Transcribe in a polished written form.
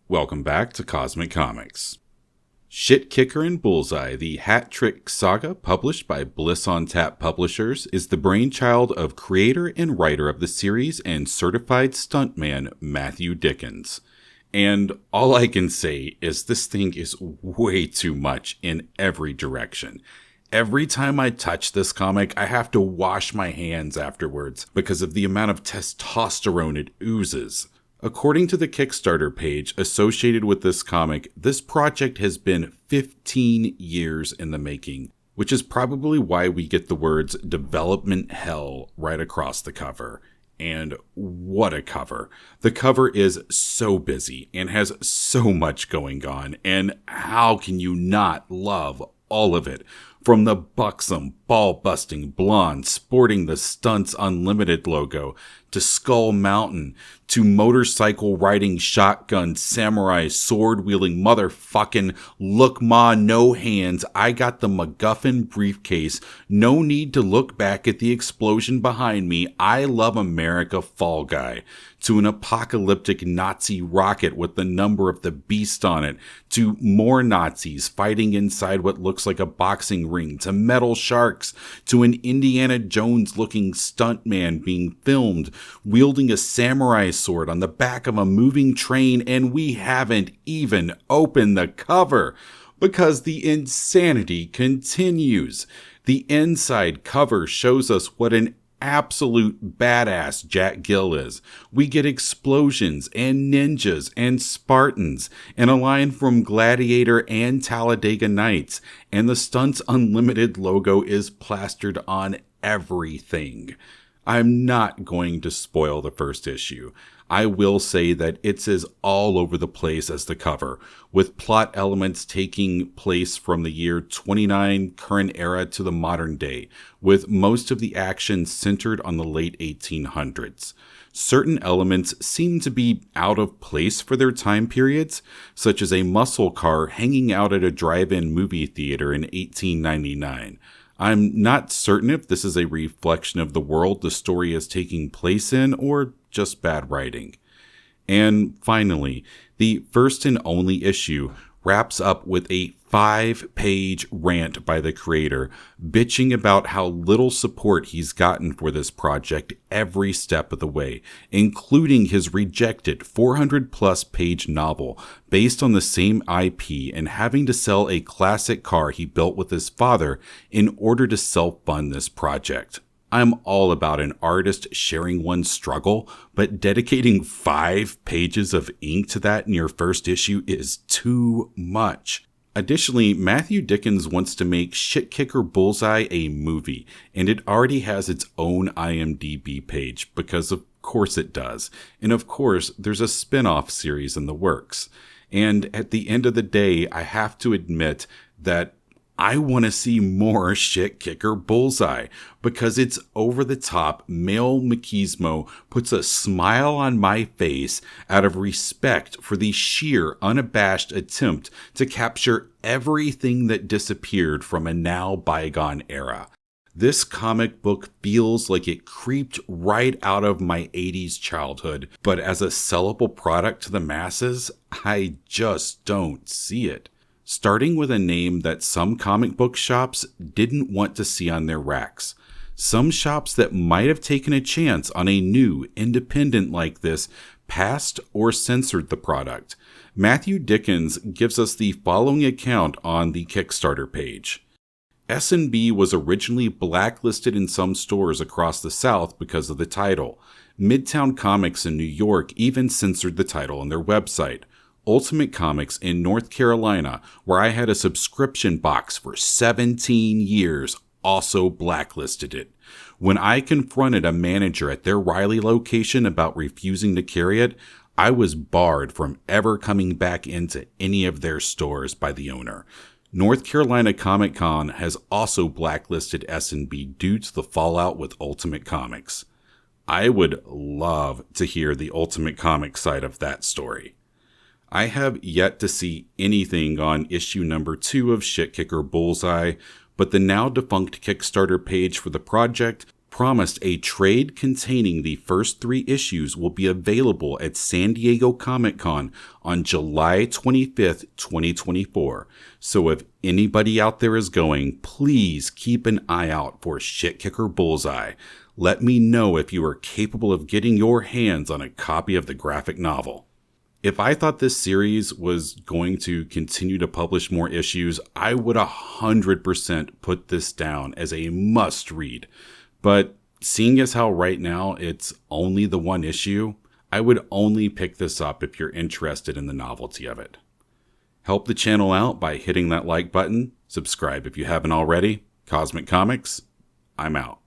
Welcome back to Cosmic Comics. Shitkicker and Bullseye, the hat trick saga published by Bliss on Tap Publishers, is the brainchild of creator and writer of the series and certified stuntman Matthew Dickens. And all I can say is this thing is way too much in every direction. Every time I touch this comic, I have to wash my hands afterwards because of the amount of testosterone it oozes. According to the Kickstarter page associated with this comic, this project has been 15 years in the making, which is probably why we get the words development hell right across the cover. And what a cover. The cover is so busy and has so much going on, and how can you not love all of it? From the buxom, ball-busting blonde sporting the Stunts Unlimited logo, to Skull Mountain, to motorcycle-riding shotgun samurai sword-wielding motherfucking look ma no hands, I got the MacGuffin briefcase, no need to look back at the explosion behind me, I love America fall guy, to an apocalyptic Nazi rocket with the number of the beast on it, to more Nazis fighting inside what looks like a boxing ring, to metal sharks, to an Indiana Jones looking stuntman being filmed wielding a samurai sword on the back of a moving train, and we haven't even opened the cover because the insanity continues. The inside cover shows us what an absolute badass Jack Gill is. We get explosions and ninjas and Spartans and a line from Gladiator and Talladega Nights, and the Stunts Unlimited logo is plastered on everything. I'm not going to spoil the first issue. I will say that it's as all over the place as the cover, with plot elements taking place from the year 29 current era to the modern day, with most of the action centered on the late 1800s. Certain elements seem to be out of place for their time periods, such as a muscle car hanging out at a drive-in movie theater in 1899. I'm not certain if this is a reflection of the world the story is taking place in or just bad writing. And finally, the first and only issue wraps up with a 5-page rant by the creator, bitching about how little support he's gotten for this project every step of the way, including his rejected 400-plus page novel based on the same IP and having to sell a classic car he built with his father in order to self-fund this project. I'm all about an artist sharing one's struggle, but dedicating 5 pages of ink to that in your first issue is too much. Additionally, Matthew Dickens wants to make Shitkicker Bullseye a movie, and it already has its own IMDb page, because of course it does. And of course, there's a spin-off series in the works. And at the end of the day, I have to admit that I want to see more Shitkicker Bullseye, because it's over-the-top male machismo puts a smile on my face out of respect for the sheer, unabashed attempt to capture everything that disappeared from a now bygone era. This comic book feels like it creeped right out of my 80s childhood, but as a sellable product to the masses, I just don't see it. Starting with a name that some comic book shops didn't want to see on their racks. Some shops that might have taken a chance on a new independent like this passed or censored the product. Matthew Dickens gives us the following account on the Kickstarter page. S&B was originally blacklisted in some stores across the South because of the title. Midtown Comics in New York even censored the title on their website. Ultimate Comics in North Carolina, where I had a subscription box for 17 years, also blacklisted it. When I confronted a manager at their Riley location about refusing to carry it, I was barred from ever coming back into any of their stores by the owner. North Carolina Comic Con has also blacklisted S&B due to the fallout with Ultimate Comics. I would love to hear the Ultimate Comics side of that story. I have yet to see anything on issue number 2 of Shitkicker Bullseye, but the now defunct Kickstarter page for the project promised a trade containing the first 3 issues will be available at San Diego Comic-Con on July 25th, 2024. So if anybody out there is going, please keep an eye out for Shitkicker Bullseye. Let me know if you are capable of getting your hands on a copy of the graphic novel. If I thought this series was going to continue to publish more issues, I would 100% put this down as a must-read. But seeing as how right now it's only the 1 issue, I would only pick this up if you're interested in the novelty of it. Help the channel out by hitting that like button, subscribe if you haven't already. Cosmic Comics, I'm out.